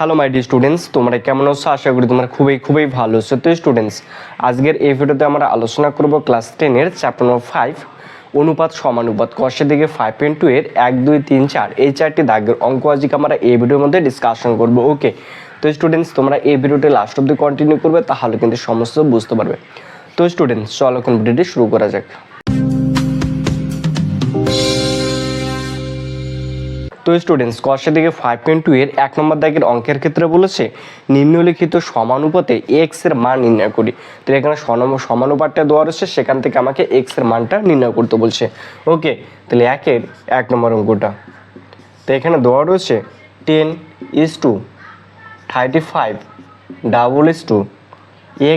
Hello my D students, তোমরা কেমন আছো? আশা করি তোমরা খুবই ভালো আছো। তো স্টুডেন্টস, আজকের এই ভিডিওতে আমরা আলোচনা করব ক্লাস 10-এর চ্যাপ্টার নম্বর 5 অনুপাত সমানুপাত কষের দিকে 5.2 এর 1 2 3 4 এই চারটি দাগের অঙ্ক আজকে আমরা এই ভিডিওর মধ্যে ডিসকাশন করব। ওকে, তো স্টুডেন্টস তোমরা এই ভিডিওটি লাস্ট অবধি কন্টিনিউ করবে, তাহলে কিন্তু সমস্ত বুঝতে পারবে। তো স্টুডেন্টস চলো এখন ভিডিওটি শুরু করা যাক। তো স্টুডেন্টস, কষের দিকে 5.2 এর 1 নম্বর দাগের অঙ্কের ক্ষেত্রে বলেছে নিম্নলিখিত সমানুপাতে এক্স এর মান নির্ণয় করি। তো এখানে সমানুপাতটা দেওয়া রয়েছে, সেখান থেকে আমাকে এক্স এর মানটা নির্ণয় করতে বলছে। ওকে, তাহলে 1 নম্বর অঙ্কটা, তো এখানে দেওয়া রয়েছে 10:35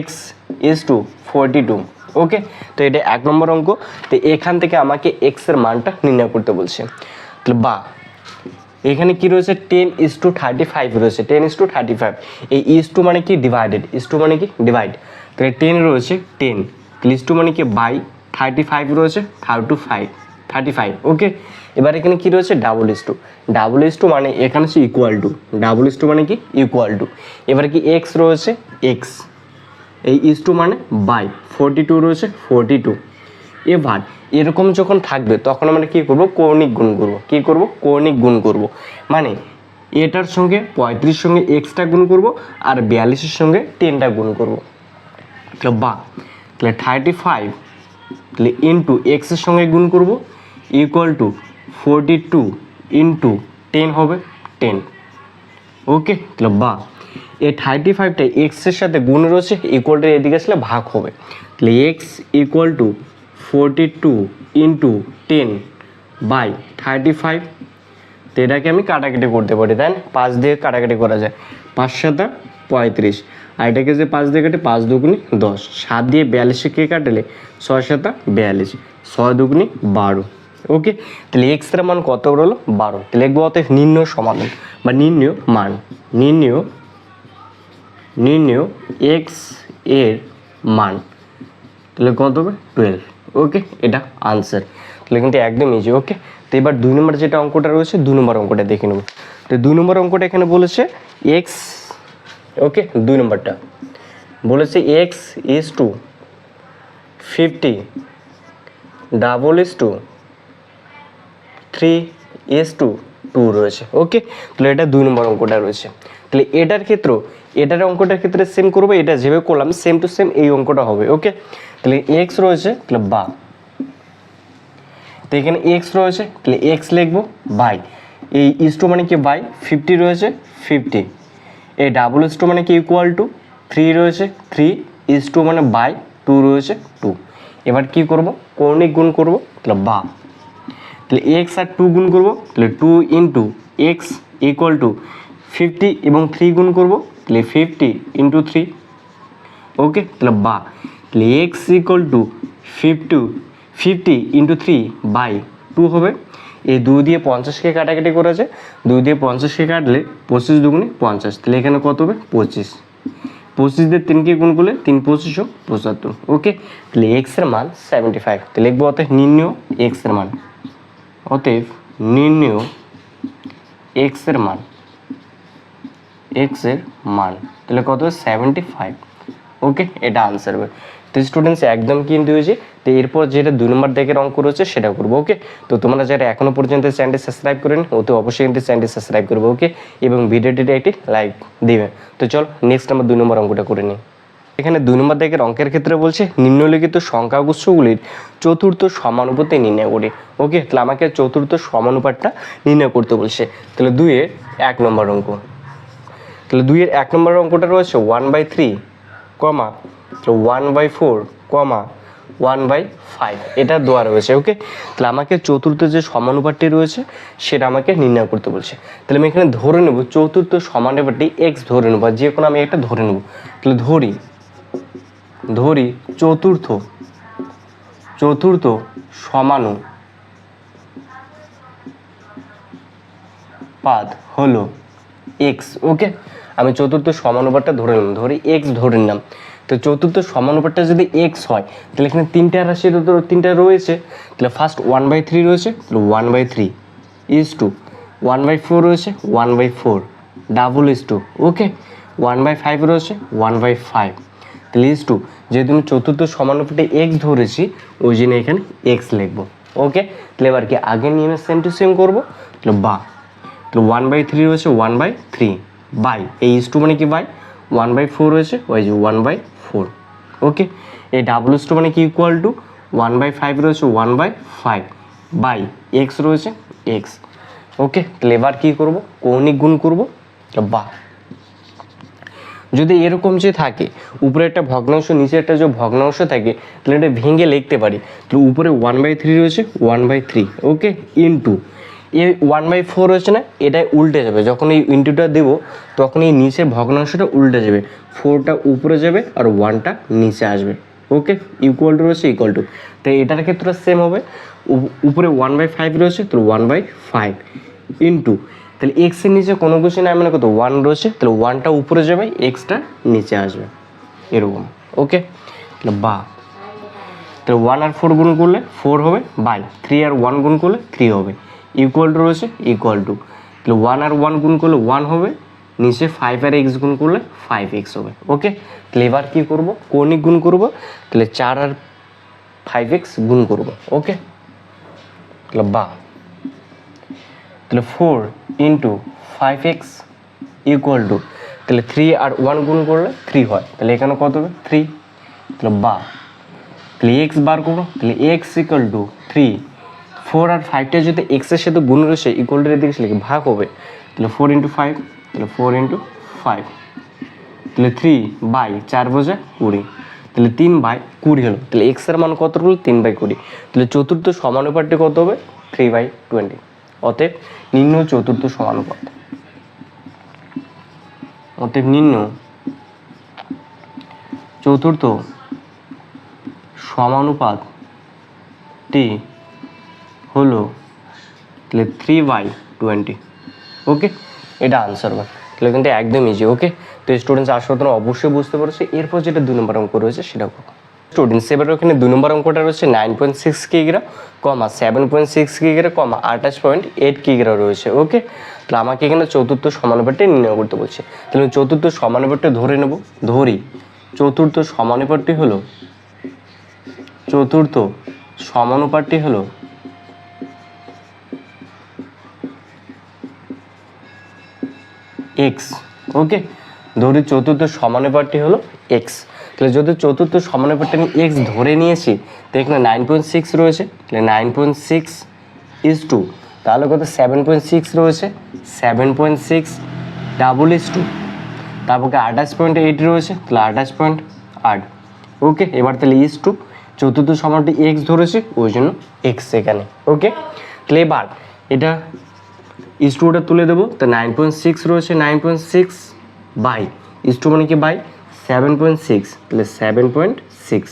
x:42। ওকে, তো এটা 1 নম্বর অঙ্ক। তো এখান থেকে আমাকে এক্স এর মানটা নির্ণয় করতে বলছে। তাহলে বা এখানে কি রয়েছে 10:35 রয়েছে, 10:35। এই ইস টু মানে কি ডিভাইডেড, ইস টু মানে কি ডিভাইড। তাহলে 10 রয়েছে 10, ইস টু মানে কি বাই 35 রয়েছে 35। ওকে, এবার এখানে কি রয়েছে ডাবল ইস টু মানে এখানে হচ্ছে equal to, double is to মানে কি ইকুয়াল টু। এবার কি এক্স রয়েছে এক্স, এই ইস টু মানে বাই 42 রয়েছে 42। এবার এরকম যখন থাকবে তখন আমরা কি করব, কৌণিক গুণ করব। কি করব, কৌণিক গুণ করব। মানে এটার সঙ্গে 35 সঙ্গে এক্সটা গুণ করব আর 42-এর সঙ্গে 10টা গুণ করব। তাহলে বা তাহলে 35 তাহলে ইন্টু এক্সের সঙ্গে গুণ করব ইকুয়াল টু 42 ইন্টু 10 হবে 10। ওকে, তাহলে বা এই 35টা এক্সের সাথে গুণ রয়েছে, ইকুয়ালটা এদিকে আসলে ভাগ হবে। তাহলে x equal to 42 into 10 by 35। তো এটাকে আমি কাটাকাটি করতে পারি, তাই না? 5 দিয়ে কাটাকাটি করা যায়, 5 7 35। আর এটাকে যে 5 দিয়ে কাটে 5 দুগুনি 10, 7 দিয়ে 42 কে কাটলে 6 7 42, 6 দুগুনি 12। ওকে, তাহলে এক্স এর মান কত হলো 12। তাহলে লিখবো অতএব নির্ণয় সমাধান বা নির্ণয় মান, নির্ণয় এক্স এর মান, তাহলে কত হবে 12। ওকে, এটা আনসার। তাহলে কিন্তু একদম ইজি। ওকে, তো এবার 2 নম্বর যেটা অঙ্কটা রয়েছে 2 নম্বর অঙ্কটা দেখে নেব। তো 2 নম্বর অঙ্কটা এখানে বলেছে এক্স, ওকে 2 নম্বরটা বলেছে x is to 50 double is to 3:2 রয়েছে। ওকে, তাহলে এটা 2 নম্বর অঙ্কটা রয়েছে। তাহলে এটার অঙ্কটার ক্ষেত্রে সেম করবো, এটা যেভাবে করলাম সেম টু সেম এই অঙ্কটা হবে। ওকে, তাহলে এক্স রয়েছে, তাহলে বা, তো এখানে এক্স রয়েছে তাহলে এক্স লিখবো বাই এই ইস টু মানে কি বাই 50 রয়েছে 50, এই ডাবল ইস টু মানে কি ইকুয়াল টু 3 রয়েছে 3, ইস টু মানে বাই 2 রয়েছে 2। এবার কি করব, কৌণিক গুণ করব। তাহলে বা তাহলে এক্স আর 2 গুণ করব, তাহলে 2 ইন্টু এক্স ইকুয়াল টু 50 এবং 3 গুণ করব, তাহলে 50 ইন্টু 3। ওকে, তাহলে বা তাহলে x equal to 50 into 3 by 2 হবে। এই 2 দিয়ে 50কে কাটাকাটি করেছে, 2 দিয়ে 50কে কাটলে 25 দুগুণে 50, তাহলে এখানে কত হবে 25। 25 দিয়ে 3কে গুণ করলে 3 25 75। ওকে, তাহলে এক্স এর মান 75। তাহলে লিখবো অতএব নির্ণয় এক্স এর মান, অতএব নির্ণয় এক্স এর মান, তাহলে কত হবে 75। ওকে, এটা আনসার হবে। তো স্টুডেন্টস একদম কিন্তু হয়েছে। তো এরপর যেটা 2 নম্বর দাগের অঙ্ক রয়েছে সেটা করবো। ওকে, তো তোমরা যারা এখনো পর্যন্ত চ্যানেলটি সাবস্ক্রাইব করেন অতি অবশ্যই কিন্তু চ্যানেলটি সাবস্ক্রাইব করবে। ওকে, এবং ভিডিওটিতে একটি লাইক দিবে। তো চল নেক্সট আমরা 2 নম্বর অঙ্কটা করে নিই। এখানে 2 নম্বর দাগের অঙ্কের ক্ষেত্রে বলছে নিম্নলিখিত সংখ্যাগুচ্ছগুলির চতুর্থ সমানুপাতে নির্ণয় করি। ওকে, তাহলে আমাকে চতুর্থ সমানুপাতটা নির্ণয় করতে বলছে। তাহলে 2-এর 1 নম্বর অঙ্ক, তাহলে 2-এর 1 নম্বর অঙ্কটা রয়েছে 1/3, 1/4, 1/5 এটা দেওয়া রয়েছে। ওকে, তাহলে আমাকে চতুর্থ যে সমানুপাতটি রয়েছে সেটা আমাকে নির্ণয় করতে বলছে। তাহলে আমি এখানে ধরে নেব চতুর্থ সমানুপাতটি এক্স ধরে নেব, যে কোনো আমি একটা ধরে নেব। তাহলে ধরি চতুর্থ সমানুপাত হলো এক্স। ওকে, আমি চতুর্থ সমানুপাতটা ধরে নিলাম, ধরি এক্স ধরে নিলাম। তো চতুর্থ সমানুপাতটা যদি এক্স হয় তাহলে এখানে 3টা রাশি 3টা রয়েছে, তাহলে ফার্স্ট 1/3 রয়েছে, তাহলে 1/3 ইজ টু 1/4 রয়েছে 1/4, ডাবল ইস টু, ওকে 1/5 রয়েছে 1/5, তাহলে ইস টু, যেহেতু আমি চতুর্থ সমানুপাতে এক্স ধরেছি ওই জন্য এখানে এক্স লিখবো। ওকে, তাহলে এবার কি আগের নিয়মে সেম টু সেম করবো, তাহলে বা, তাহলে 1/3 রয়েছে 1/3 বাই, এই ইস টু মানে কি বাই 1/4 রয়েছে ওই যে 1/4, ওকে। এই ডাবল ইস টু মানে কি ইকুয়াল টু 1/5 রয়েছে 1/5 বাই এক্স রয়েছে এক্স, ওকে। তাহলে এবার কী করবো, কৌণিক গুণ করবো, বা যদি এরকম যে থাকে উপরে একটা ভগ্নাংশ নিচে একটা যে ভগ্নাংশ থাকে তাহলে এটা ভেঙে লিখতে পারি, তাহলে উপরে 1/3 রয়েছে 1/3, ওকে, ইন্টু এ 1/4 রয়েছে না, এটাই উল্টে যাবে, যখন এই ইন্টুটা দেবো তখন এই নিচের ভগ্নাংশটা উল্টে যাবে, 4টা উপরে যাবে আর 1টা নিচে আসবে, ওকে, ইকুয়াল টু রয়েছে ইকুয়াল টু, তাই এটার ক্ষেত্রে সেম হবে, উপরে 1/5 রয়েছে তো 1/5 ইন্টু, তাহলে এক্সের নিচে কোনো কিছু নাই মানে কত 1 রয়েছে, তাহলে 1টা উপরে যাবে এক্সটা নিচে আসবে এরকম, ওকে। তাহলে বা, তাহলে 1 আর 4 গুণ করলে 4 হবে বাই 3 আর 1 গুণ করলে 3 হবে, ইকুয়াল টু রয়েছে ইকুয়াল টু, তাহলে 1 আর 1 গুণ করলে 1 হবে, নিচে 5 আর x গুণ করলে 5x হবে, ওকে। তাহলে এবার কী করবো, কৌণিক গুণ করবো, তাহলে 4 আর 5x গুণ করবো, ওকে। তাহলে বা, তাহলে 4 ইন্টু 5x ইকুয়াল টু, তাহলে 3 আর 1 গুণ করলে 3 হয়, তাহলে এখানে কত হবে 3, তাহলে বা, তাহলে এক্স বার করবো, তাহলে এক্স ইকুয়াল টু 3, 4 আর 5টা যদি এক্সের সাথে গুণ রয়েছে ইকুয়াল টু দিকে লিখে ভাগ হবে, তাহলে 4 ইন্টু 5, তাহলে 4 ইন্টু 5, তাহলে 3 বাই 4 বোঝা 20, তাহলে 3/20 হলো, তাহলে এক্সের মান কত হলো 3/20, তাহলে চতুর্থ সমানুপাতটি কত হবে 3/20, অতএব নিম্ন চতুর্থ সমানুপাত, অতএব নিম্ন চতুর্থ সমানুপাতটি হলো তাহলে 3/20, ওকে, এটা আনসার হবে, তাহলে কিন্তু একদম ইজি, ওকে। তো স্টুডেন্টস আসলে তোমরা অবশ্যই বুঝতে পারছো, এরপর যেটা 2 নম্বর অঙ্ক রয়েছে সেটা স্টুডেন্টস, এবার ওখানে 2 নম্বর অঙ্কটা রয়েছে 9.6 কিগ্রা, 7.6 কিগ্রা, 28.8 কিগ্রা রয়েছে, ওকে। তাহলে আমাকে এখানে চতুর্থ সমানুপাতটি নির্ণয় করতে বলছে, তাহলে চতুর্থ সমানুপাতটি ধরে নেব, ধরি চতুর্থ সমানুপাতটি হলো এক্স, ওকে, ধরি চতুর্থ সমানুপাতটি হলো এক্স, তাহলে যদি চতুর্থ সমানুপাতটা আমি এক্স ধরে নিয়েছি তো এখানে 9.6 রয়েছে, তাহলে 9.6 ইজ টু, তাহলে কত 7.6 রয়েছে 7.6 ডাবল ইজ টু, তারপর 28.8 রয়েছে তাহলে 28.8, ওকে। এবার তাহলে ইজ টু, চতুর্থ সমানুপাতটি এক্স ধরেছে ওই জন্য এক্স এখানে, ওকে। তাহলে এবার এটা ইস টুটা তুলে দেবো, তো 9.6 রয়েছে 9.6 বাই ইস টু মানে কি বাই 7.6, তাহলে 7.6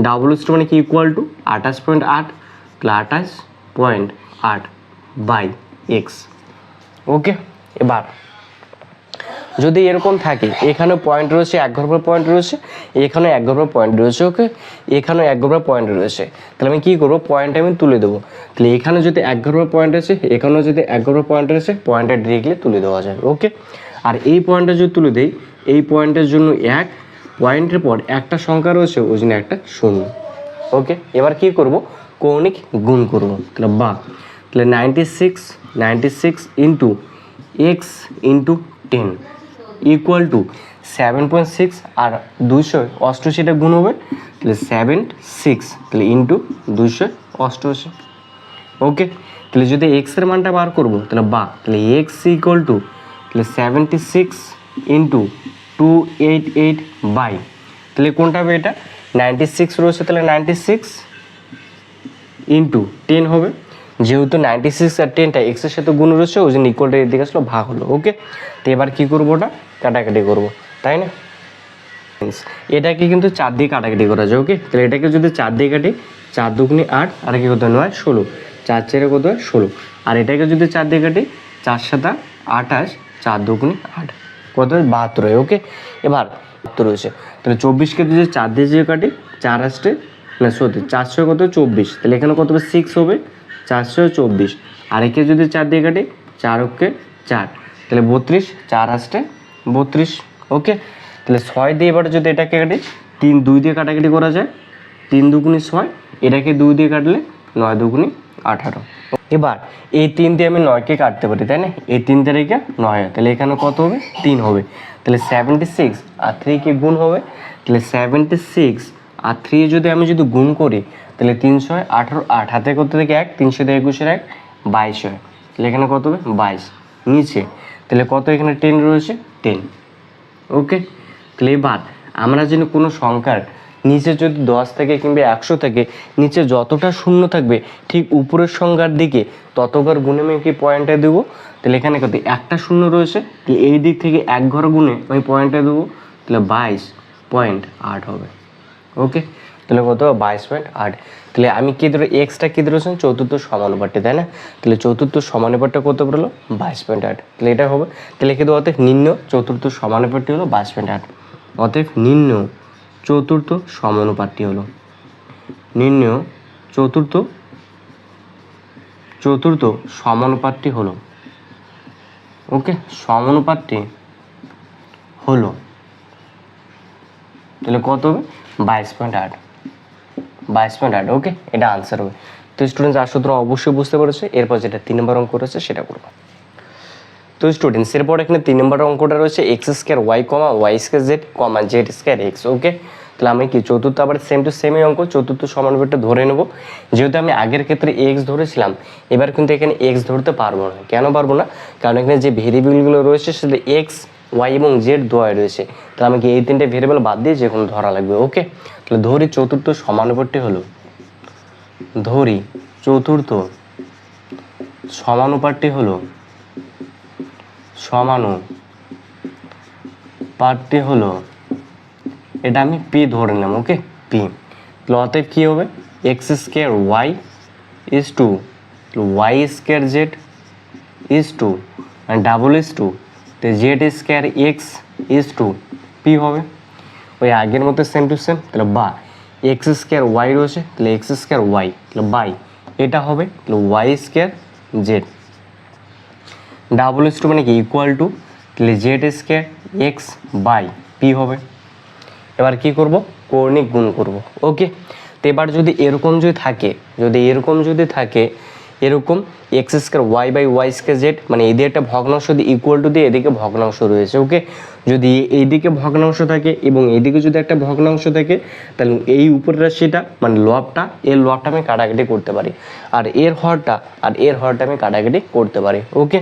ডাবল ইস টু মানে কি ইকুয়াল টু 28.8, তাহলে 28.8 বাই এক্স, ওকে। এবার যদি এরকম থাকে এখানে পয়েন্ট রয়েছে, এক ঘর পর পয়েন্ট রয়েছে, এখানে এক ঘর পর পয়েন্ট রয়েছে, ওকে, এখানেও এক ঘর পর পয়েন্ট রয়েছে, তাহলে আমি কী করবো পয়েন্ট আমি তুলে দেবো, তাহলে এখানে যদি এক ঘর পর পয়েন্ট আছে, এখানেও যদি এক ঘর পর পয়েন্ট আছে, পয়েন্টটা ডিরেক্টলি তুলে দেওয়া যায়, ওকে। আর এই পয়েন্টটা যদি তুলে দেই, এই পয়েন্টের জন্য এক, পয়েন্টের পর একটা সংখ্যা রয়েছে ওই জন্য একটা শূন্য, ওকে। এবার কী করব কৌণিক গুণ করবো, তাহলে বা, তাহলে 96 into x into 10 equal to 7.6 আর 288 গুণ হবে, তাহলে 76, তাহলে ইন্টু 288, ওকে। তাহলে যদি এক্সের মানটা বার করবো তাহলে বা, তাহলে এক্স ইকুয়াল টু, তাহলে 76 ইন্টু 288 বাই, তাহলে কোনটা হবে এটা 96 রয়েছে, তাহলে 96 ইন্টু 10 হবে, যেহেতু 96 আর 10টা এক্সের সাথে গুণ রয়েছে ওই জন্য ইকুয়ালটা এদিকে আসলো ভাগ হলো, ওকে। তো এবার কী করবো ওটা কাটাকাটি করবো, তাই না, এটাকে কিন্তু 4 দিয়ে কাটাকাটি করা যায়, ওকে। তাহলে এটাকে যদি 4 দিয়ে কাটি, 4 দুগুণে 8 আর কি কত হয় 16, 4 4 কত হয় 16, আর এটাকে যদি 4 দিয়ে কাটি 4 7 28, 4 দুগুণে 8 কত হয় 72 হয়, ওকে। এবার 72 রয়েছে, তাহলে 24কে যদি 4 দিয়ে যে কাটি 4 আসতে না সত্যি 400 কত 24, তাহলে এখানে কত হবে 6 হবে 424, আর একে যদি 4 দিয়ে কাটি 4 অক্ষে 4, তাহলে 32, 4 আসতে 32। ওকে, তাহলে 6 দিয়ে এবার যদি এটাকে কাটি, 3 2 দিয়ে কাটাকাটি করা যায়, 3 দুগুণে 6, এটাকে 2 দিয়ে কাটলে 9 দুগুণে 18। এবার এই 3 দিয়ে আমি 9কে কাটতে পারি, তাই না? এই 3 তারিখে 9 হয়, তাহলে এখানে কত হবে? 3 হবে। তাহলে 76 আর 3 কে গুণ হবে, তাহলে 76 আর 3 যদি আমি গুণ করি, তাহলে 300 18, 8 হাতে করতে থেকে 1, 300 দিয়ে 21 1, 22 হয়। তাহলে এখানে কত হবে? 22 নিচে, তাহলে কত এখানে 10 রয়েছে? 10। ওকে, তাহলে এবার আমরা যেন কোনো সংখ্যার নিচে যদি 10 থেকে কিংবা 100 থেকে নিচে যতটা শূন্য থাকবে ঠিক উপরের সংখ্যার দিকে ততবার গুণে আমি কি পয়েন্টে দেবো। তাহলে এখানে কত? একটা শূন্য রয়েছে, তাহলে এই দিক থেকে এক ঘর গুণে আমি পয়েন্টে দেবো, তাহলে 22.8 হবে। ওকে, তাহলে কত? 22.8। তাহলে আমি কি ধরো এক্সটা কি ধরেছেন? চতুর্থ সমানুপাতটি, তাই না? তাহলে চতুর্থ সমানুপাতটা কত বেরোলো? 22.8। তাহলে এটা হবে, তাহলে কিন্তু অতএব নিম্ন চতুর্থ সমানুপাতটি হলো 22.8। অতএব নিম্ন চতুর্থ সমানুপাতটি হলো নিম্ন চতুর্থ সমানুপাতটি হলো, ওকে, সমানুপাতটি হলো, তাহলে কত হবে? 22.8। 22.8। ওকে, এটা আনসার হবে। তো স্টুডেন্টস আর সূত্র অবশ্যই বুঝতে পেরেছে। এরপর যেটা 3 নম্বর অঙ্ক রয়েছে সেটা করবো। তো স্টুডেন্টস এরপর এখানে 3 নম্বর অঙ্কটা রয়েছে x square y comma Y square Z কমা জেড স্কোয়ার এক্স। ওকে, তাহলে আমি কি চতুর্থ আবার সেম টু সেমই অঙ্ক চতুর্থ সমানুপাতটা ধরে নেব। যেহেতু আমি আগের ক্ষেত্রে এক্স ধরেছিলাম, এবার কিন্তু এখানে এক্স ধরতে পারবো না। কেন পারবো না? কারণ এখানে যে ভেরিয়েবলগুলো রয়েছে সেটা এক্স ওয়াই এবং জেড দোয়াই রয়েছে। তাহলে আমাকে এই 3টে ভেরিয়েবল বাদ দিয়ে যে কোনো ধরা লাগবে। ওকে, তাহলে ধরি চতুর্থ সমানুপাতটি হলো, ধরি চতুর্থ সমানুপাতটি হলো এটা আমি পি ধরে নিলাম। Okay, p. অতএব কী হবে? X square y is to y square z is to double is to z square x is to p হবে। ওই আগের মতো সেম টু সেম। তাহলে বা এক্স স্কোয়ার ওয়াই রয়েছে, তাহলে এক্স স্কোয়ার ওয়াই, তাহলে বাই এটা হবে, তাহলে y square z double is to মানে কি ইকুয়াল টু, তাহলে z square x by p হবে। এবার কি করব? কৌণিক গুণ করব। ওকে, তো এবার যদি এরকম যদি থাকে এরকম x square y by y square z, মানে এদিকে একটা ভগ্নাংশ দিয়ে ইকুয়াল টু দিয়ে এদিকে ভগ্নাংশ রয়েছে। ওকে, যদি এইদিকে ভগ্নাংশ থাকে এবং এইদিকে যদি একটা ভগ্নাংশ থাকে, তাহলে এই উপরের রাশিটা মানে লবটা, এর লবটা আমি কাটাকাটি করতে পারি, আর এর হরটা আমি কাটাকাটি করতে পারি। ওকে,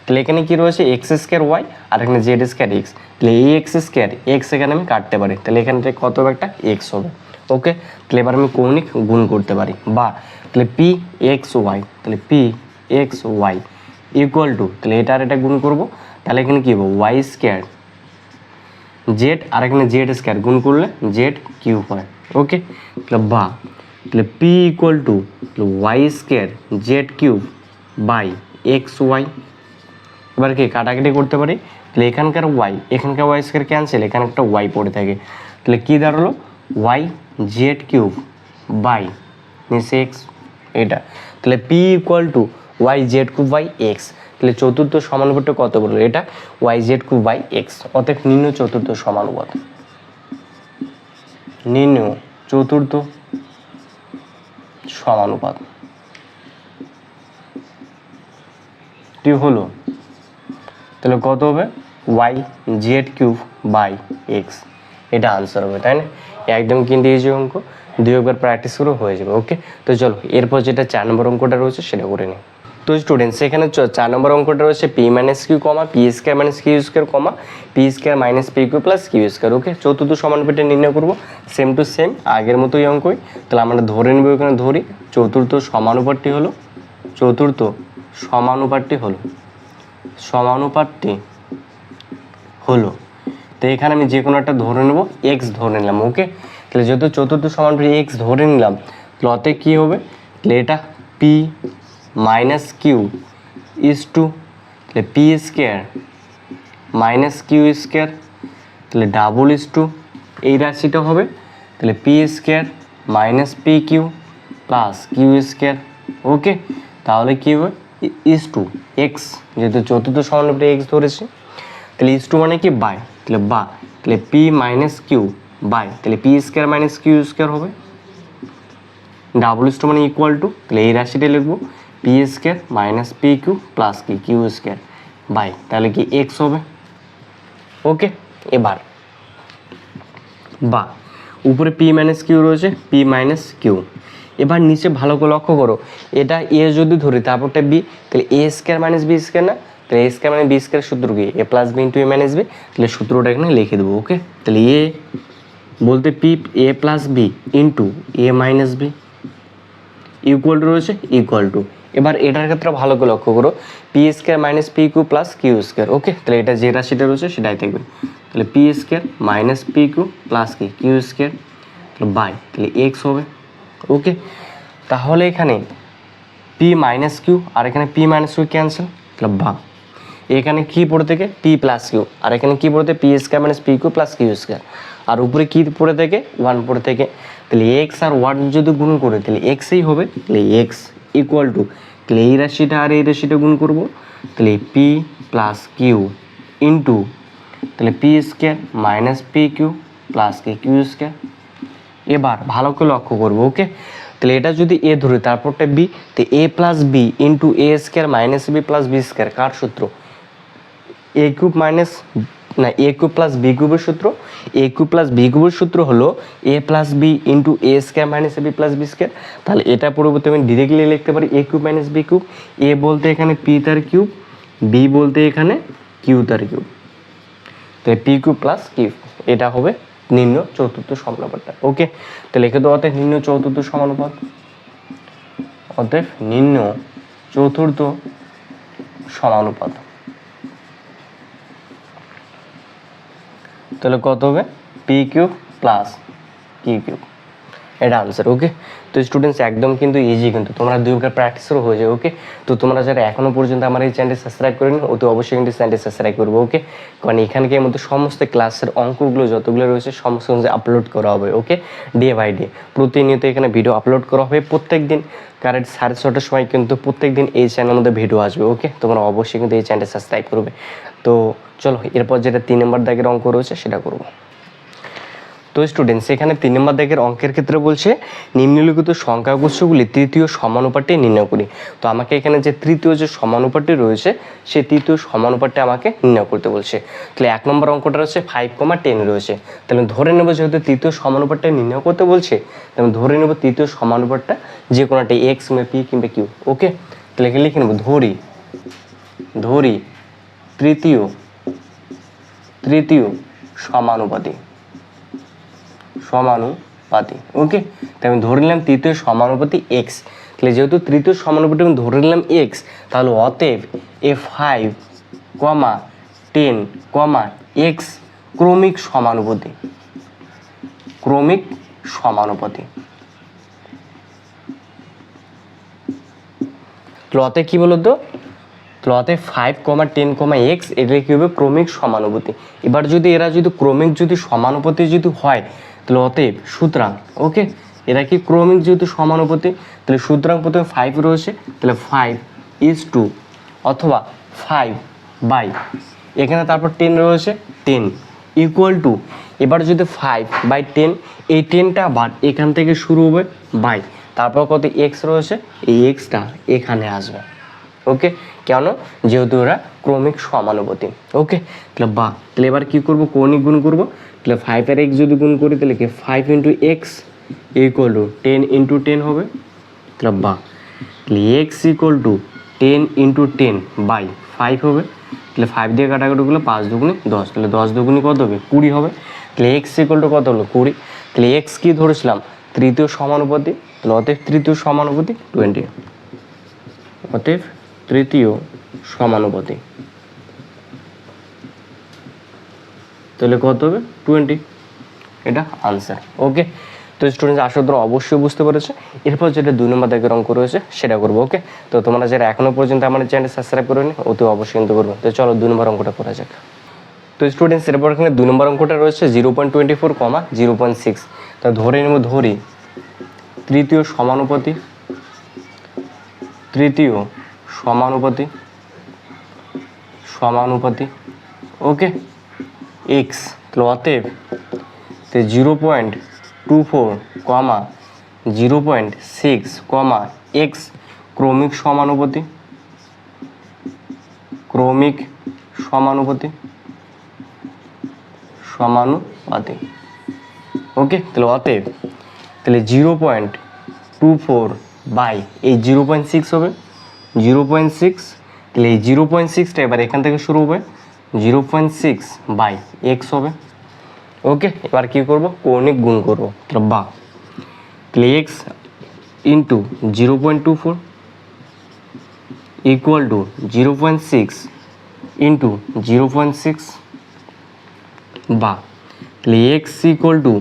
তাহলে এখানে কি রয়েছে? এক্স স্কোয়ার ওয়াই আর এখানে জেড স্কোয়ার এক্স, তাহলে এই এক্স স্কোয়ার এক্স এখানে আমি কাটতে পারি, তাহলে এখান থেকে কত হবে? একটা এক্স হবে। ওকে, তাহলে এবার আমি কৌণিক গুণ করতে পারি, বা তাহলে পি এক্স ওয়াই, তাহলে p x y equal to, তাহলে এটা আর এটা গুণ করব, তাহলে এখানে কী হবে? ওয়াই স্কোয়ার জেড আর এখানে জেড স্কোয়ার গুণ করলে জেড কিউব হয়। ওকে, তাহলে P equal to y square z cube by x y. এবার কি কাটাকাটি করতে পারি, তাহলে এখানকার ওয়াই স্কোয়ার ক্যান্সেল, এখানে একটা ওয়াই পড়ে থাকে, তাহলে কী দাঁড়ালো? ওয়াই জেড কিউব বাই নিচে এক্স এটা, তাহলে P equal to y z cube by x. তাহলে চতুর্থ সমানুপাতটা কত বললো? এটা y z cube by x. অতএব নিম্ন চতুর্থ সমানুপাত টি হলো, তাহলে কত হবে? Y z cube by x. এটা আনসার হবে, তাই না? একদম কিন্তু এই যে অঙ্ক 2 একবার প্র্যাকটিস করে হয়ে যাবে। ওকে, তো চলো এরপর যেটা 4 নম্বর অঙ্কটা রয়েছে সেটা করে নিই। তো স্টুডেন্টস এখানে 4 নম্বর অঙ্কটা রয়েছে P minus Q comma P square minus Q square comma P square minus P Q plus Q square. Okay, চতুর্থ সমানুপাতটা নির্ণয় করবো সেম টু সেম আগের মতোই অঙ্কই। তাহলে আমরা ধরে নেব, এখানে ধরি চতুর্থ সমানুপাতটি হলো, তো এখানে আমি যে কোনো একটা ধরে নেব, এক্স ধরে নিলাম। ওকে, তাহলে যেহেতু চতুর্থ সমানুপাত এক্স ধরে নিলাম, তাহলে অতএব কী হবে? তাহলে এটা P minus Q is to, তাহলে P square minus Q square, তাহলে ডাবল ইজ টু এই রাশিটা হবে, তাহলে P square minus P Q plus Q square. Okay, তাহলে কী হবে? ইজ টু এক্স, যেহেতু চতুর্থ সমানুপাতে এক্স ধরেছি, তাহলে ইজ টু মানে কি বাই, তাহলে বা, তাহলে পি মাইনাস কিউ বাই, তাহলে P square minus Q square হবে। ডাবল ইজ টু মানে ইকুয়াল টু, তাহলে এই রাশিটা লিখবো p square minus P Q plus কি কিউ স্কোয়ার বাই, তাহলে কি এক্স হবে। ওকে, এবার বা উপরে পি মাইনাস কিউ রয়েছে, পি মাইনাস কিউ। এবার নিচে ভালো করে লক্ষ্য করো, এটা এ যদি ধরি তারপরটা বি, তাহলে A square minus B square না, তাহলে এ স্কোয়ার মানে বি স্কোয়ার সূত্র কি A plus B into A minus B, তাহলে সূত্রটা এখানে লিখে দেবো। ওকে, তাহলে এ বলতে P A plus B into A minus B equal to রয়েছে ইকুয়াল টু। এবার এটার ক্ষেত্রে ভালো করে লক্ষ্য করো, P square minus P Q plus Q square. Okay, তাহলে এটা যে রাশিটা রয়েছে সেটাই থাকবে, তাহলে P square minus P Q plus কি কিউ স্কোয়ার, তাহলে বাই, তাহলে এক্স হবে। ওকে, তাহলে এখানে পি মাইনাস কিউ আর এখানে পি মাইনাস কিউ ক্যান্সেল, তাহলে বা এখানে কি পড়ে থেকে পি প্লাস কিউ আর এখানে কি পড়ে P square minus P Q plus Q square, আর উপরে কি পড়ে থেকে ওয়ান পড়ে থেকে, তাহলে এক্স আর ওয়ান যদি গুণ করে তাহলে এক্সই হবে, তাহলে এক্স ইকুয়াল টু, তাহলে এই রাশিটা আর এই রাশিটা গুণ করবো, তাহলে পি প্লাস কিউ ইন্টু তাহলে P square minus P Q plus কি কিউ স্কোয়ার। এবার ভালো করে লক্ষ্য করবো। ওকে, তাহলে এটা যদি এ ধরি তারপরটা বি, তো A plus B into A square minus B plus B square কার সূত্র, এ কিউব মাইনাস না এ কিউব প্লাস বি কিউবের সূত্র, এ কিউব প্লাস বি কিউবের সূত্র হলো A plus B into A square minus B plus B square. তাহলে এটা পরবর্তী আমি ডিরেক্টলি লিখতে পারি A cube minus B cube, A বলতে এখানে পি তার কিউব, বি বলতে এখানে কিউ তার কিউব, তাহলে পি কিউব প্লাস কিউ, এটা হবে নিম্ন চতুর্থ সমানুপাতটা। ওকে, তাহলে লিখে দেওয়া অতএব নিম্ন চতুর্থ সমানুপাত, অতএব নিম্ন চতুর্থ সমানুপাত, তাহলে কত হবে p cube plus q cube, এটা আনসার। ওকে, তো স্টুডেন্টস একদম কিন্তু ইজি, কিন্তু তোমরা দুইবার প্র্যাকটিসও হয়ে যায়। ওকে, তো তোমরা যারা এখনও পর্যন্ত আমার এই চ্যানেলটি সাবস্ক্রাইব করেনি অতি অবশ্যই কিন্তু চ্যানেলটি সাবস্ক্রাইব করবো। ওকে, কারণ এখানকার মধ্যে সমস্ত ক্লাসের অঙ্কগুলো যতগুলো রয়েছে সমস্ত আপলোড করা হবে। ওকে, ডে বাই ডে প্রতিনিয়ত এখানে ভিডিও আপলোড করা হবে প্রত্যেক দিন কারেক্ট 6:30টার সময়, কিন্তু প্রত্যেক দিন এই চ্যানেলের মধ্যে ভিডিও আসবে। ওকে, তোমরা অবশ্যই কিন্তু এই চ্যানেলটি সাবস্ক্রাইব করবে। তো চলো এরপর যেটা 3 নম্বর দাগের অঙ্ক রয়েছে সেটা করবো। তো স্টুডেন্টস এখানে 3 নম্বর দাগের অঙ্কের ক্ষেত্রে বলছে নিম্নলিখিত সংখ্যাগুচ্ছগুলি তৃতীয় সমানুপাতে নির্ণয় করি। তো আমাকে এখানে যে তৃতীয় যে সমানুপাতটি রয়েছে সেই তৃতীয় সমানুপাতটি আমাকে নির্ণয় করতে বলছে। তাহলে 1 নম্বর অঙ্কটা রয়েছে 5,10 রয়েছে, তাহলে ধরে নেব যেহেতু তৃতীয় সমানুপাতটা নির্ণয় করতে বলছে, তাহলে ধরে নেব তৃতীয় সমানুপাতটা যে কোনো একটা এক্স কিংবা পি কিংবা কিউ। ওকে, তাহলে এখানে লিখে নেব ধরি তৃতীয় সমানুপাতি। ওকে, তাই আমি ধরে নিলাম তৃতীয় সমানুপাতি এক্স, তাহলে যেহেতু তৃতীয় সমানুপাতি আমি ধরে নিলাম এক্স, তাহলে অতএব এ 5,10, এক্স ক্রমিক সমানুপাতি। অতএব কি বলতো, অতএব 5,10, এক্স এটা কি হবে ক্রমিক সমানুপাতি। এবার যদি এরা যদি ক্রমিক যদি সমানুপাতি যদি হয় তাহলে অতএব সুতরাং, ওকে, এরা কি ক্রমিক যেহেতু সমানুপাতি, তাহলে সুতরাং প্রথমে 5 রয়েছে, তাহলে 5:2 অথবা 5 বাই এখানে তারপর 10 রয়েছে 10 ইকুয়াল টু, এবার যদি 5/10 এই 10টা আবার এখান থেকে শুরু হবে বাই তারপর কত এক্স রয়েছে, এই এক্সটা এখানে আসবে। ওকে, কেন, যেহেতু ওরা ক্রমিক সমানুপাতি। ওকে, তাহলে এবার কি করব, কৌণিক গুণ করব, তাহলে 5 আর এক্স যদি গুণ করি তাহলে কি 5 × x ইকুয়াল টু 10 × 10 হবে, তাহলে এক্স ইকুয়াল টু 10 × 10 বাই 5 হবে, তাহলে 5 দিয়ে কাটাকাটি করলে 5 দুগুণে 10, তাহলে 10 দুগুণে কত হবে 20 হবে, তাহলে এক্স ইকুয়াল টু কত হলো 20, তাহলে এক্স কি ধরেছিলাম তৃতীয় সমানুপাতি, তাহলে অতএব তৃতীয় সমানুপাতি 20, অতএব তৃতীয় সমানুপাতি, তাহলে কত হবে 20, এটা আনসার। ওকে, তো স্টুডেন্টস আশা করি অবশ্যই বুঝতে পেরেছে। এরপর যেটা 2 নম্বর দাগের অঙ্ক রয়েছে সেটা করবো। ওকে, তো তোমরা যারা এখনো পর্যন্ত আমার চ্যানেল সাবস্ক্রাইব করেনি অতি অবশ্যই কিন্তু করবো। তো চলো 2 নম্বর অঙ্কটা করা যাক। তো স্টুডেন্টস এরপর এখানে 2 নম্বর অঙ্কটা রয়েছে 0.24, 0.6, তা ধরে নেব তৃতীয় সমানুপাতি সমানুপাতি ওকে এক্স, তাহলে অতএব 0.24 কমা 0.6 কমা এক্স ক্রমিক সমানুপাতি সমানুপাতি ওকে। তাহলে অতএব তাহলে 0.24 বাই এই 0.6 হবে 0.6, তাহলে এই 0.6টা এবার এখান থেকে শুরু হবে 0.6 বাই এক্স হবে ওকে। এবার কি করব, কৌণিক গুণ করব, তাহলে বা তাহলে x into 0.24 equal to 0.6 into 0.6 বা তাহলে এক্স ইকুয়াল টু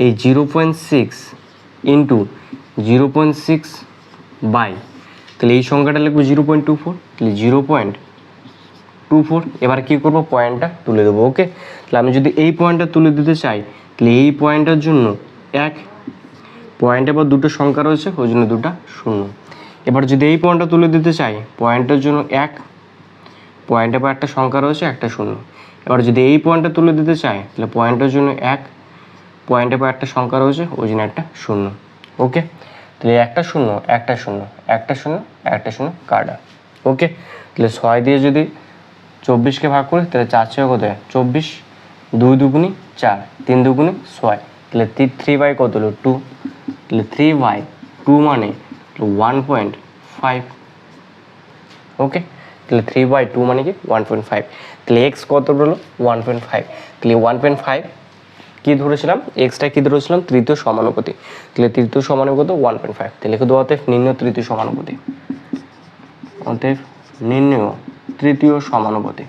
এই 0.6 ইন্টু 0.6 বাই তাহলে এই সংখ্যাটা লিখবো 0.24, তাহলে 0.24। এবার কি করব, পয়েন্টটা তুলে দেবো ওকে। তাহলে আমি যদি এই পয়েন্টটা তুলে দিতে চাই তাহলে এই পয়েন্টটার জন্য এক পয়েন্টে বা দুটো সংখ্যা রয়েছে ওই জন্য দুটো শূন্য। এবার যদি এই পয়েন্টটা তুলে দিতে চাই পয়েন্টের জন্য এক পয়েন্টে বা একটা সংখ্যা রয়েছে একটা শূন্য। এবার যদি এই পয়েন্টটা তুলে দিতে চাই তাহলে পয়েন্টের জন্য এক পয়েন্টে বা একটা সংখ্যা রয়েছে ওই জন্য একটা শূন্য ওকে। তাহলে একটা শূন্য একটা শূন্য একটা শূন্য একটা শূন্য কাটা ওকে। তাহলে 6 দিয়ে যদি 24কে ভাগ করি তাহলে 4 6 কত হয় 24, 2 দুগুণি 4, 3 দুগুণি 6, তাহলে 3 বাই কত হলো 2, তাহলে 3/2 মানে 1.5 ওকে। তাহলে 3/2 মানে কি 1.5, তাহলে এক্স কত হলো 1.5। তাহলে 1.5 কি ধরেছিলাম, এক্সটা কি ধরেছিলাম তৃতীয় সমানুপাতি, তাহলে তৃতীয় সমানুপাতি 1.5। তাহলে লিখে দেবো অতএব নির্ণয় তৃতীয় সমানুপাতি, অতএব নির্ণয় তৃতীয় সমানুপাতি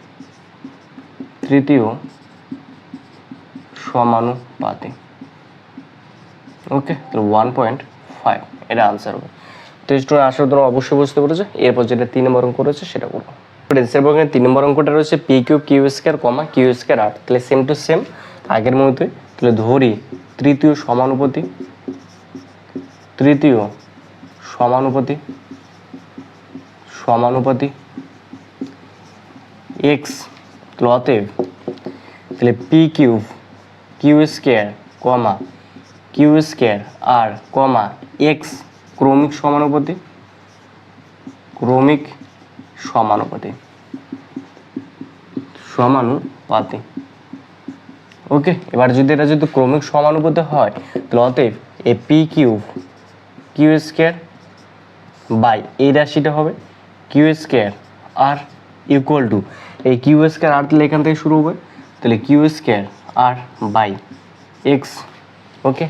ওকে। তাহলে 1.5 এটা আনসার হবে। তো স্টুডেন্ট আসলে তোমরা অবশ্যই বুঝতে পেরেছো। এরপর যেটা 3 নম্বর অঙ্ক রয়েছে সেটা করবো। স্টুডেন্টসের পক্ষে 3 নম্বর অঙ্কটা রয়েছে P cube Q square comma Q square R, তাহলে সেম টু সেম আগের মতোই। তাহলে ধরি তৃতীয় সমানুপাতি এক্স, তাহলে অতএব তাহলে P cube Q square comma Q square R comma X ক্রমিক সমানুপাতি ওকে। এবার যদি এটা যদি ক্রমিক সমানুপাতি হয় তাহলে অতএব A P cube Q square by এই রাশিটা হবে Q square R equal to এই কিউ স্কোয়ার আর, তাহলে এখান থেকে শুরু হবে, তাহলে Q square R by X okay.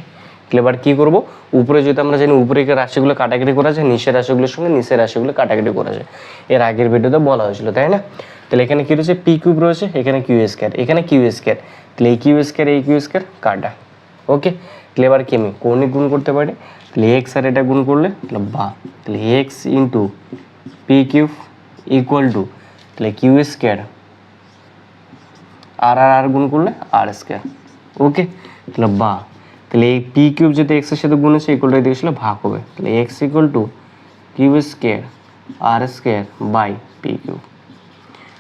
তাহলে এবার কী করবো, উপরে যদি আমরা জানি উপরে রাশিগুলো কাটাকাটি করা যায় নিচের রাশিগুলোর সঙ্গে নিচের রাশিগুলো কাটাকাটি করা যায়, এর আগের ভিডিওতে বলা হয়েছিল তাই না। তাহলে এখানে কী রয়েছে পি কিউব রয়েছে, এখানে কিউ স্কোয়ার, এখানে কিউ স্কোয়ার, তাহলে এই কিউ স্কোয়ার কাটা ওকে। তাহলে এবার কি আমি কৌণিক গুণ করতে পারি, তাহলে এক্স আর এটা গুণ করলে তাহলে বা তাহলে x into P cube equal to তাহলে কিউ স্কোয়ার আর আর আর গুণ করলে আর স্কোয়ার ওকে। তাহলে বা তাহলে এই পি কিউব যদি এক্স এর সাথে গুণ হচ্ছে ইকুয়ালটা দিয়ে গেলে ভাগ হবে, তাহলে x equal to q square r square by p cube.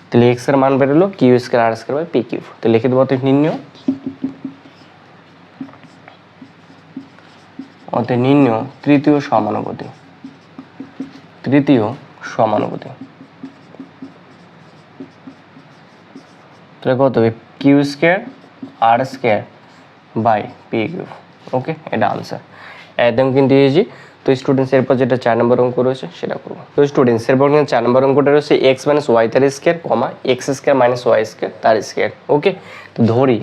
তাহলে এক্স এর মান বেরোলো q square r square by p cube. তো লিখে দেবো অতএব নির্ণয় তৃতীয় সমানুপাতি তাহলে কত হবে Q square r square by p cube okay. এটা আনসার একদম কিন্তু ইজি। তো স্টুডেন্টস এরপর যেটা 4 নম্বর অঙ্ক রয়েছে সেটা করবো। তো স্টুডেন্টস এরপর 4 নম্বর অঙ্কটা রয়েছে এক্স মাইনাস ওয়াই তার square comma x square minus Y square তার স্কোয়ার ওকে। তো ধরি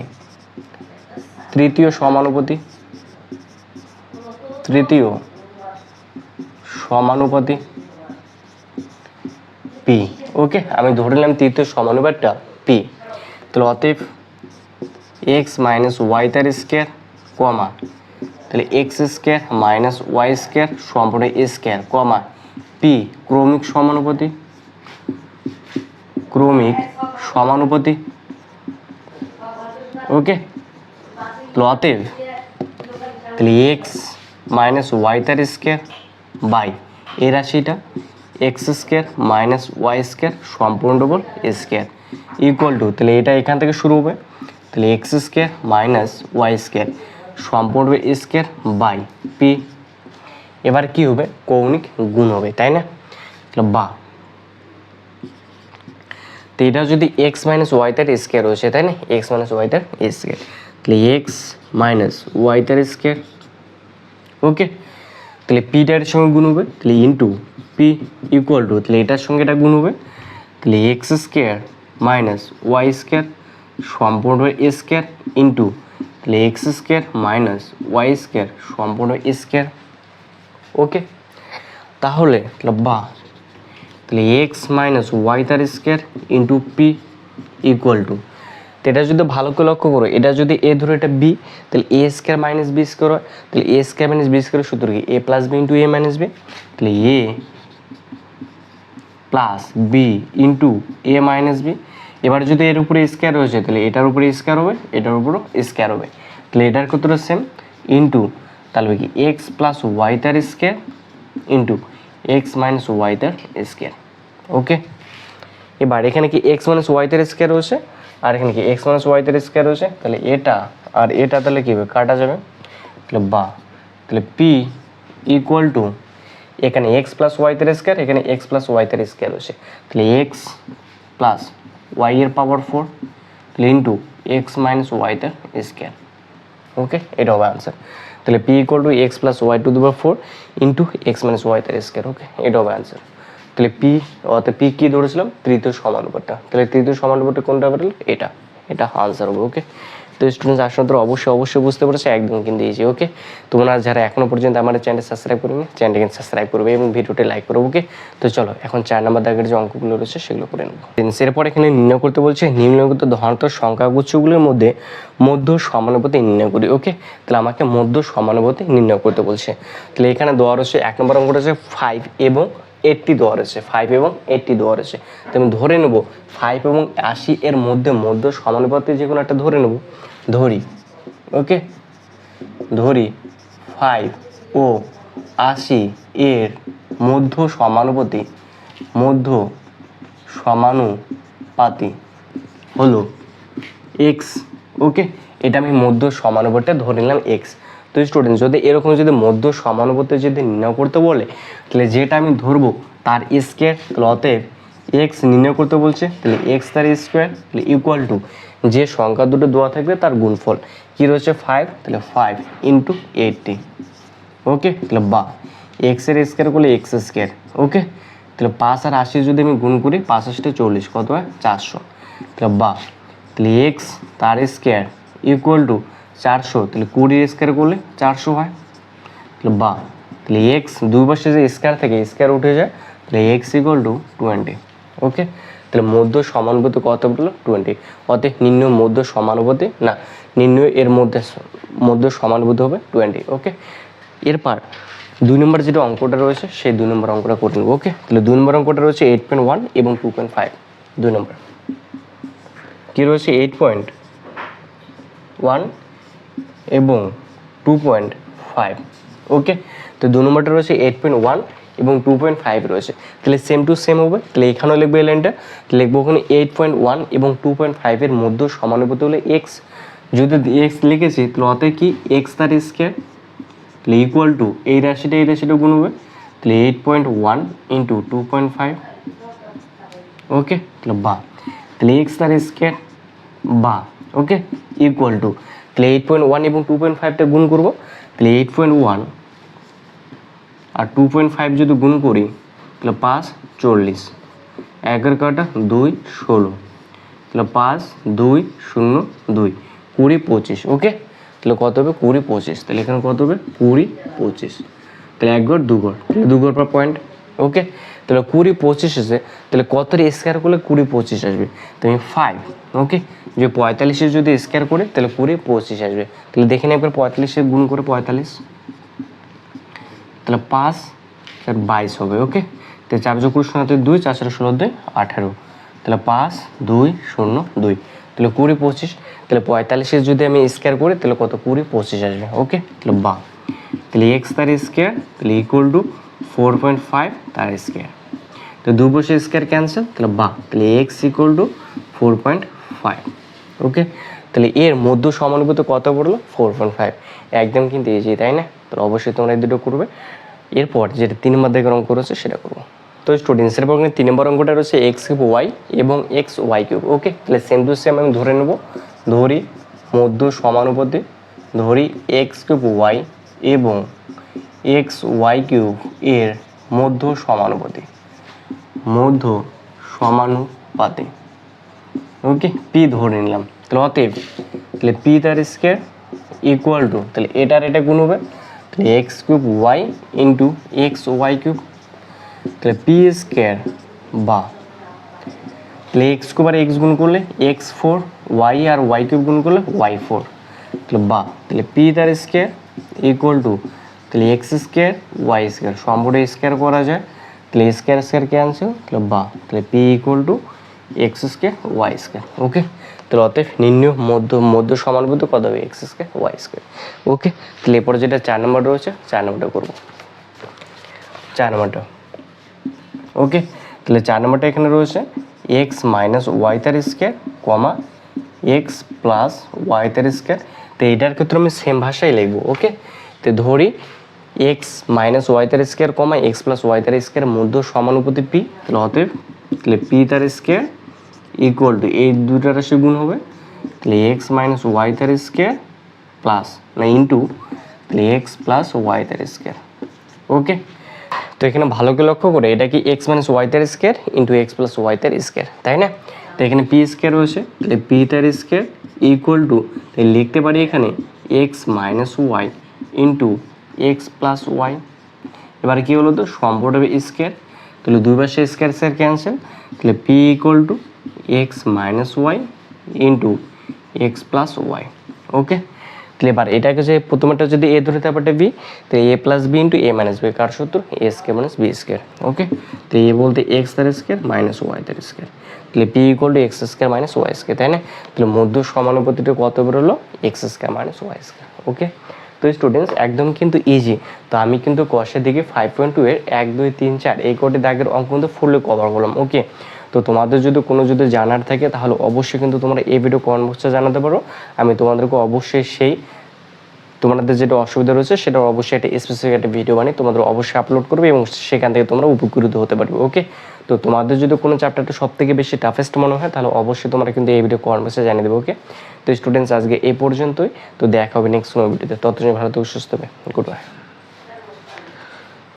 তৃতীয় সমানুপাতি পি ওকে। আমি ধরে নিলাম তৃতীয় সমানুপাতটা পি, তাহলে অতএব এক্স মাইনাস ওয়াই তার স্কোয়ার কমা তাহলে x square minus Y square সম্পূর্ণ এ স্কোয়ার কমা পি ক্রমিক সমানুপাতি ওকে। তাহলে অতএব তাহলে এক্স মাইনাস ওয়াই তার স্কোয়ার বাই এই রাশিটা x square minus Y square সম্পূর্ণ ডবল স্কোয়ার ইকুয়াল টু, তাহলে এটা এখান থেকে শুরু হবে, তাহলে x square minus Y square সম্পূর্ণ স্কোয়ার বাই পি। এবার কি হবে, কৌণিক গুণ হবে, তাই না? তাহলে বা, তো এটা যদি এক্স মাইনাস ওয়াই তার স্কোয়ার হয়েছে, তাই না? এক্স মাইনাস ওয়াই তার স্কোয়ার, তাহলে এক্স মাইনাস ওয়াই তার স্কোয়ার। ওকে, তাহলে পিটার সঙ্গে গুণ হবে, তাহলে ইন্টু পি ইকুয়াল টু, তাহলে এটার সঙ্গে এটা গুণ হবে, তাহলে x square minus Y square সম্পূর্ণ স্কোয়ার ইন্টু, তাহলে x square minus Y square সম্পূর্ণ স্কোয়ার। ওকে, তাহলে বা, তাহলে এক্স মাইনাস ওয়াই তার square into p equal to, তো এটা যদি ভালো করে লক্ষ্য করো, এটা যদি এ ধরো এটা বি, তাহলে A square minus B square হয়, তাহলে A square minus B square সূত্র কি A plus B into A minus B, তাহলে এ plus B into A minus B. এবার যদি এর উপরে স্কোয়ার রয়েছে, তাহলে এটার উপরে স্কোয়ার হবে, এটার উপরও স্কোয়ার হবে, তাহলে এটার ক্ষেত্রে সেম ইন্টু, তাহলে কি এক্স প্লাস ওয়াই তার square into x minus Y তার স্কোয়ার। ওকে, এবার এখানে কি এক্স মাইনাস ওয়াই তার স্কোয়ার রয়েছে, আর এখানে কি এক্স মাইনাস ওয়াই তার স্কোয়ার রয়েছে, তাহলে এটা আর এটা তাহলে কী হবে, কাটা যাবে, তাহলে বা, তাহলে পি ইকুয়াল টু, এখানে এক্স প্লাস ওয়াই তার স্কোয়ার, এখানে এক্স প্লাস ওয়াই তার স্কোয়ার রয়েছে, তাহলে এক্স প্লাস ওয়াই এর পাওয়ার 4 তাহলে ইন্টু এক্স মাইনাস ওয়াই তার স্কোয়ার। ওকে, এটা হবে আনসার। তাহলে P equal to x plus y to the power 4 into x minus Y তার স্কোয়ার। ওকে, এটা হবে আনসার। তাহলে পি, অর্থাৎ পি কী ধরেছিলাম, তৃতীয় সমানুপাতটা, তাহলে তৃতীয় সমানুপাতটা কোনটা হবে, এটা, এটা আনসার হবে। ওকে, তো স্টুডেন্টস আসলে তোরা অবশ্যই বুঝতে পেরেছে, একদম কিন্তু ইজি। ওকে, তোমরা যারা এখনো পর্যন্ত আমাদের চ্যানেল সাবস্ক্রাইব করেনি, চ্যানেলকে সাবস্ক্রাইব করবে এবং ভিডিওটি লাইক করবে। ওকে, তো চলো এখন 4 নম্বর দাগের যে অঙ্কগুলো রয়েছে সেগুলো করে নেব। এরপর এখানে নির্ণয় করতে বলছে নিম্নলিখিত ধনাত্মক সংখ্যাগুচ্ছগুলোর মধ্যে মধ্য সমানুপাতি নির্ণয় করি। ওকে, তাহলে আমাকে মধ্য সমানুপাতি নির্ণয় করতে বলছে। তাহলে এখানে দেওয়া রয়েছে 1 নম্বর অঙ্কটা হচ্ছে 5 এবং 80 দেওয়া রয়েছে, 5 এবং 80 দেওয়া রয়েছে। তো আমি ধরে নেব 5 এবং 80 এর মধ্যে মধ্য সমানুপাতি যে কোনো একটা ধরে নেব, ধরি। ওকে, ধরি 5 ও 80 এর মধ্য সমানুপাতি হলো এক্স। ওকে, এটা আমি মধ্য সমানুপাতিটা ধরে নিলাম এক্স। তো স্টুডেন্ট যদি এরকম যদি মধ্য সমানুপাতি যদি নির্ণয় করতে বলে, তাহলে যেটা আমি ধরবো তার স্কোয়ার, তাহলে অতএব এক্স নির্ণয় করতে বলছে, তাহলে এক্স তার স্কোয়ার, তাহলে ইকুয়াল টু যে সংখ্যা দুটো দেওয়া থাকবে তার গুণফল কী রয়েছে 5, তাহলে 5 ইন্টু 80। ওকে, তাহলে বা এক্সের স্কোয়ার করলে এক্স স্কোয়ার। ওকে, তাহলে 5 আর 80 যদি আমি গুণ করি, 5 80 40, কত হয় 400। তাহলে বা, তাহলে এক্স তার স্কোয়ার ইকুয়াল টু 400, তাহলে 20 স্কোয়ার করলে 400 হয়। তাহলে বা, তাহলে এক্স দুই পাশে যে স্কোয়ার থেকে স্কোয়ার উঠে যায়, তাহলে এক্স ইকুয়াল টু 20। ওকে, তাহলে মধ্য সমানুপাতি কত বললো 20, অতএব নির্ণয় মধ্য সমানুপাতি না, নির্ণয় এর মধ্য সমানুপাতি হবে 20। ওকে, এরপর 2 নম্বর যেটা অঙ্কটা রয়েছে সেই 2 নম্বর অঙ্কটা করে নেব। ওকে, তাহলে 2 নম্বর অঙ্কটা রয়েছে 8.1 এবং 2.5। 2 নম্বর কী রয়েছে 8.1 এবং 2.5। ওকে, তো 2 নম্বরটা রয়েছে 8.1 এবং 2.5 রয়েছে, তাহলে সেম টু সেম হবে। তাহলে এখানেও লিখবে এই লাইনটা, লিখবো ওখানে 8.1 এবং 2.5 এর মধ্যে সমানুপাতি হলে এক্স। যদি এক্স লিখেছি তাহলে অতএব কি এক্স তার স্কোয়ার, তাহলে ইকুয়াল টু এই রাশিটা গুণ হবে, তাহলে 8.1 ইন্টু 2.5। ওকে, তাহলে বা, তাহলে এক্স তার স্কোয়ার বা, ওকে, ইকুয়াল টু, তাহলে 8.1 এবং 2.5টা গুণ করবো, তাহলে 8.1 আর 2.5 যদি গুণ করি, তাহলে 5 40, 1 কাটা 2 16, তাহলে 5 2 0 2 20 25। ওকে, তাহলে কত হবে 20 25, তাহলে এখানে কত হবে 20 25, তাহলে 1 ঘর 2 ঘর, তাহলে 2 ঘর পর পয়েন্ট। ওকে, তাহলে 20 25 এসে তাহলে কত স্কোয়ার করলে 20 25 আসবে, তুমি 5। ওকে, যে 45 যদি স্কোয়ার করে তাহলে 20 25 আসবে, তাহলে দেখে নিই একবার 45 গুণ করে 45, তাহলে 5 আর 22 হবে। ওকে, তো 4 যোগ 2 4 16 2 18, তাহলে 5 2 0 2, তাহলে 20 25, তাহলে 45 যদি আমি স্কোয়ার করি তাহলে কত 20 25 আসবে। ওকে, তাহলে বা, তাহলে এক্স তার স্কোয়ার, তাহলে ইকুয়াল টু 4.5 তার স্কোয়ার। তো 2 বসে স্কোয়ার ক্যান্সেল, তাহলে বা তাহলে এক্স ইকুয়াল টু 4.5। ওকে, তাহলে এর মধ্য সমানুপাত কত পড়লো 4.5। একদম কিন্তু ইজি, তাই না? তাহলে অবশ্যই তোমরা এই দুটো করবে। এরপর যেটা 3 নম্বর দিকে অঙ্ক রয়েছে সেটা করবো। তো স্টুডেন্টস এরপর 3 নম্বর অঙ্কটা রয়েছে এক্স কিউব ওয়াই এবং এক্স ওয়াই কিউব। ওকে, তাহলে সেম টু সেম আমি ধরে নেব, ধরি মধ্য সমানুপাতে, ধরি এক্স কিউব ওয়াই এবং এক্স ওয়াই কিউব এর মধ্য সমানুপাতে, মধ্য সমানুপাতে। ওকে, পি ধরে নিলাম। তাহলে অতএব তাহলে পি তার স্কোয়ার ইকুয়াল টু, তাহলে এটার এটা গুণ হবে, তাহলে X cube Y into X Y cube, তাহলে পি স্কোয়ার বা তাহলে এক্স কিউব আর এক্স গুণ করলে এক্স ফোর, ওয়াই আর ওয়াই কিউব গুণ করলে ওয়াই ফোর, তাহলে বা তাহলে পি তার স্কোয়ার ইকুয়াল টু তাহলে এক্স স্কোয়ার ওয়াই স্কোয়ার, সম্পূর্ণ স্কোয়ার করা যায়, তাহলে স্কোয়ার স্কোয়ার ক্যান্সেল, তাহলে বা তাহলে P equal to X square Y square. Okay, তাহলে অতএব নির্ণয় মধ্য সমানুপাত কত হবে x square Y square. Okay, তাহলে এরপরে যেটা 4 নম্বর রয়েছে 4 নম্বরটা করবো, 4 নম্বরটা। ওকে, তাহলে 4 নম্বরটা এখানে রয়েছে এক্স মাইনাস ওয়াই তার square comma x plus y তার স্কোয়ার। তো এইটার ক্ষেত্রে আমি সেম ভাষায় লিখবো। ওকে, তো ধরি এক্স মাইনাস ওয়াই তার square comma x plus y তার স্কোয়ার মধ্য সমানুপাতি পি, তাহলে অতএব তাহলে পি তার স্কোয়ার ইকুয়াল টু এই দুটো রাশি গুণ হবে, তাহলে এক্স মাইনাস ওয়াই তার স্কোয়ার প্লাস না ইন্টু তাহলে এক্স প্লাস ওয়াই তার স্কোয়ার। ওকে, তো এখানে ভালো করে লক্ষ্য করে এটা কি এক্স মাইনাস ওয়াই তার square into x plus y তার স্কোয়ার, তাই না? তো এখানে পি স্কোয়ার রয়েছে, তাহলে পি তার স্কোয়ার ইকুয়াল টু তাহলে লিখতে পারি এখানে x minus Y into x plus y. এবার কী হলো, তো সম্পূর্ণ হবে স্কোয়ার, তাহলে দুই পাশে স্কোয়ার স্কোয়ার ক্যান্সেল, তাহলে P equal to X minus Y into x plus Y. Okay, তাহলে এবার এটাকে যে প্রথমটা যদি এ ধরে তারপরটা বি, তো A plus B into A minus B, কার সূত্র A square minus B square. Okay, তো এ বলতে এক্স তার স্কোয়ার মাইনাস ওয়াই তার স্কোয়ার, তাহলে P equal to X square minus Y square, তাই না? তাহলে মধ্য সমানুপাতিটা কত বেরোলো X square minus Y square. Okay, তো স্টুডেন্টস একদম কিন্তু ইজি। তো আমি কিন্তু কষের দিকে 5.2 এর 1 2 3 4 এই কটি দাগের অঙ্ক কিন্তু ফুললি কভার করলাম। ওকে, তো তোমাদের যদি কোনো জানার থাকে তাহলে অবশ্যই কিন্তু তোমরা এই ভিডিও কমেন্ট বক্সে জানাতে পারো। আমি তোমাদেরকে অবশ্যই সেই তোমাদের যেটা অসুবিধা রয়েছে সেটা অবশ্যই একটা স্পেসিফিক একটা ভিডিও বানিয়ে তোমাদের অবশ্যই আপলোড করবে এবং সেখান থেকে তোমরা উপকৃত হতে পারবে। ওকে, তো তোমাদের যদি কোনো চ্যাপ্টারটা সব থেকে বেশি টাফেস্ট মনে হয় তাহলে অবশ্যই তোমরা কিন্তু এই ভিডিও কমেন্ট বক্সে জানিয়ে দেবে। ওকে, তো স্টুডেন্টস আজকে এই পর্যন্তই, তো দেখা হবে নেক্সট কোনো ভিডিওতে। ততদিন ভালো থেকো, সুস্থ হবে, গুড বাই।